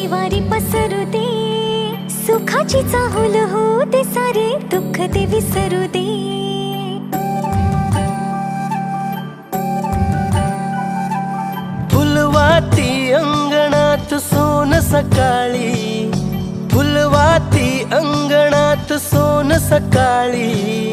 वारी पसरू दे, सुखाची चाहूल हो दे, सारे दुःख ते विसरू दे. फुलवाती अंगणात सोन सकाळी, फुलवाती अंगणात सोन सकाळी.